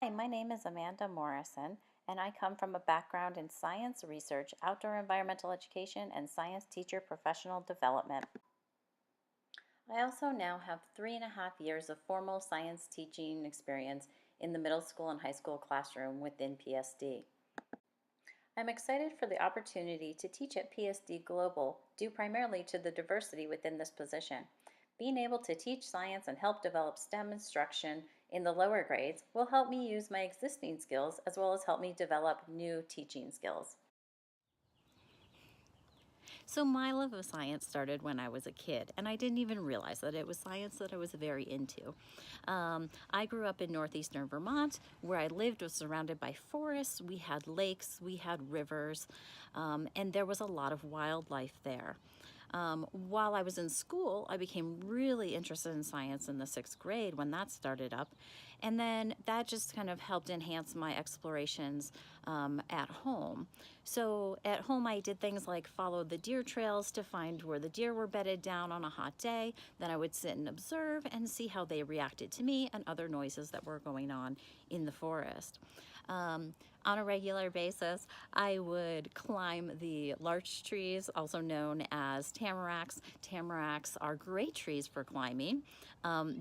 Hi, my name is Amanda Morrison, and I come from a background in science research, outdoor environmental education, and science teacher professional development. I also now have 3.5 years of formal science teaching experience in the middle school and high school classroom within PSD. I'm excited for the opportunity to teach at PSD Global due primarily to the diversity within this position. Being able to teach science and help develop STEM instruction in the lower grades will help me use my existing skills as well as help me develop new teaching skills. So my love of science started when I was a kid, and I didn't even realize that it was science that I was very into. I grew up in northeastern Vermont, where I lived was surrounded by forests. We had lakes, we had rivers, and there was a lot of wildlife there. While I was in school, I became really interested in science in the 6th grade when that started up. And then that just kind of helped enhance my explorations at home. So at home, I did things like follow the deer trails to find where the deer were bedded down on a hot day. Then I would sit and observe and see how they reacted to me and other noises that were going on in the forest. On a regular basis, I would climb the larch trees, also known as tamaracks. Tamaracks are great trees for climbing.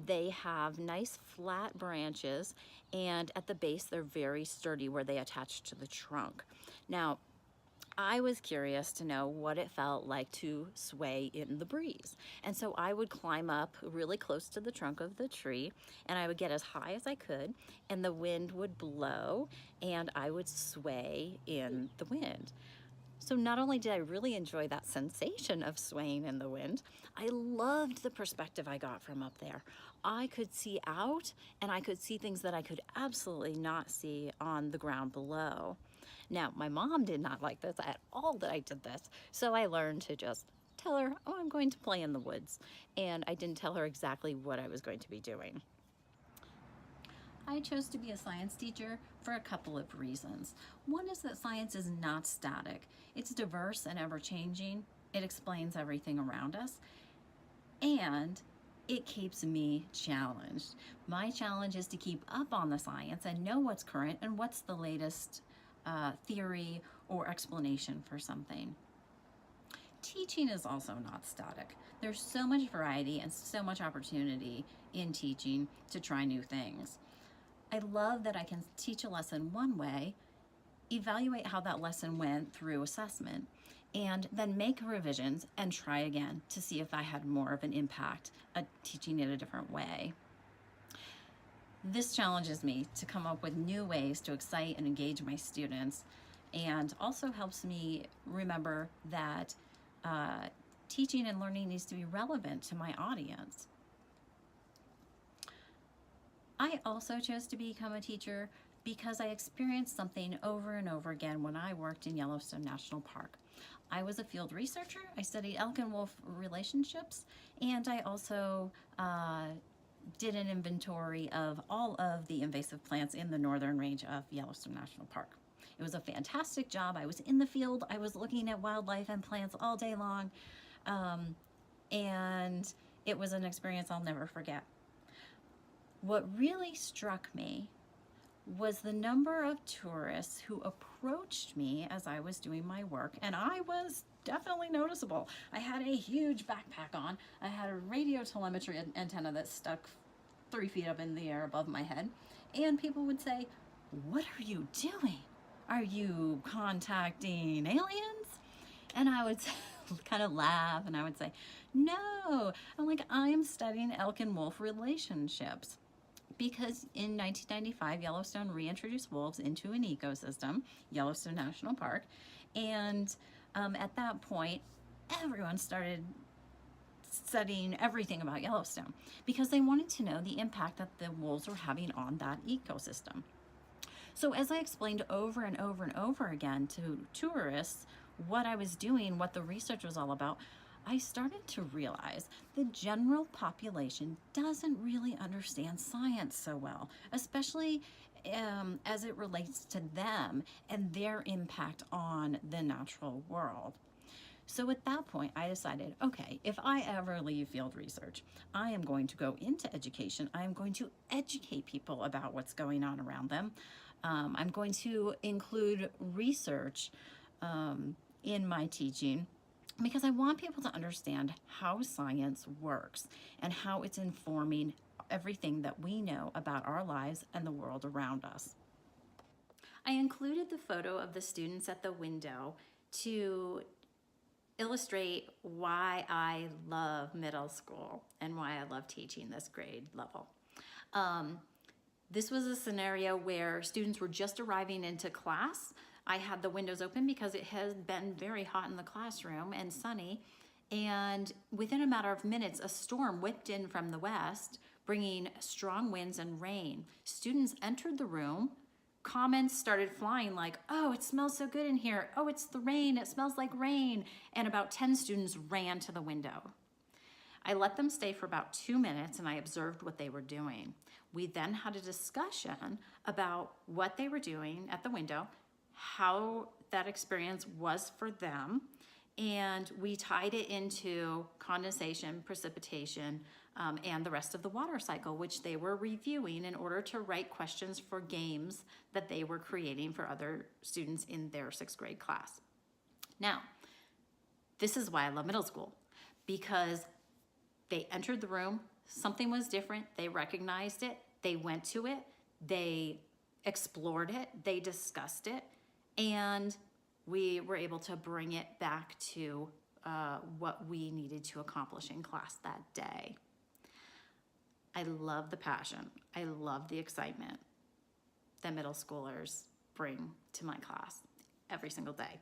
They have nice flat branches, and at the base they're very sturdy where they attach to the trunk. Now, I was curious to know what it felt like to sway in the breeze. And so I would climb up really close to the trunk of the tree, and I would get as high as I could, and the wind would blow and I would sway in the wind. So not only did I really enjoy that sensation of swaying in the wind, I loved the perspective I got from up there. I could see out, and I could see things that I could absolutely not see on the ground below. Now, my mom did not like this at all that I did this, so I learned to just tell her, oh, I'm going to play in the woods. And I didn't tell her exactly what I was going to be doing. I chose to be a science teacher for a couple of reasons. One is that science is not static. It's diverse and ever-changing. It explains everything around us, and it keeps me challenged. My challenge is to keep up on the science and know what's current and what's the latest theory or explanation for something. Teaching is also not static. There's so much variety and so much opportunity in teaching to try new things. I love that I can teach a lesson one way, evaluate how that lesson went through assessment, and then make revisions and try again to see if I had more of an impact at teaching it a different way. This challenges me to come up with new ways to excite and engage my students, and also helps me remember that teaching and learning needs to be relevant to my audience. I also chose to become a teacher because I experienced something over and over again when I worked in Yellowstone National Park. I was a field researcher. I studied elk and wolf relationships, and I also did an inventory of all of the invasive plants in the northern range of Yellowstone National Park. It was a fantastic job. I was in the field. I was looking at wildlife and plants all day long, and it was an experience I'll never forget. What really struck me was the number of tourists who approached me as I was doing my work, and I was definitely noticeable. I had a huge backpack on. I had a radio telemetry antenna that stuck 3 feet up in the air above my head, and people would say, "What are you doing? Are you contacting aliens?" And I would kind of laugh, and I would say, "No, I'm studying elk and wolf relationships." Because in 1995, Yellowstone reintroduced wolves into an ecosystem, Yellowstone National Park, and at that point, everyone started studying everything about Yellowstone because they wanted to know the impact that the wolves were having on that ecosystem. So as I explained over and over and over again to tourists what I was doing, what the research was all about, I started to realize the general population doesn't really understand science so well, especially as it relates to them and their impact on the natural world. So at that point, I decided, okay, if I ever leave field research, I am going to go into education. I am going to educate people about what's going on around them. I'm going to include research in my teaching because I want people to understand how science works and how it's informing everything that we know about our lives and the world around us. I included the photo of the students at the window to illustrate why I love middle school and why I love teaching this grade level. This was a scenario where students were just arriving into class. I had the windows open because it has been very hot in the classroom and sunny. And within a matter of minutes, a storm whipped in from the west, bringing strong winds and rain. Students entered the room. Comments started flying like, oh, it smells so good in here. Oh, it's the rain. It smells like rain. And about 10 students ran to the window. I let them stay for about 2 minutes and I observed what they were doing. We then had a discussion about what they were doing at the window, how that experience was for them, and we tied it into condensation, precipitation, and the rest of the water cycle, which they were reviewing in order to write questions for games that they were creating for other students in their 6th grade class. Now, this is why I love middle school, because they entered the room, something was different, they recognized it, they went to it, they explored it, they discussed it, and we were able to bring it back to what we needed to accomplish in class that day. I love the passion, I love the excitement that middle schoolers bring to my class every single day.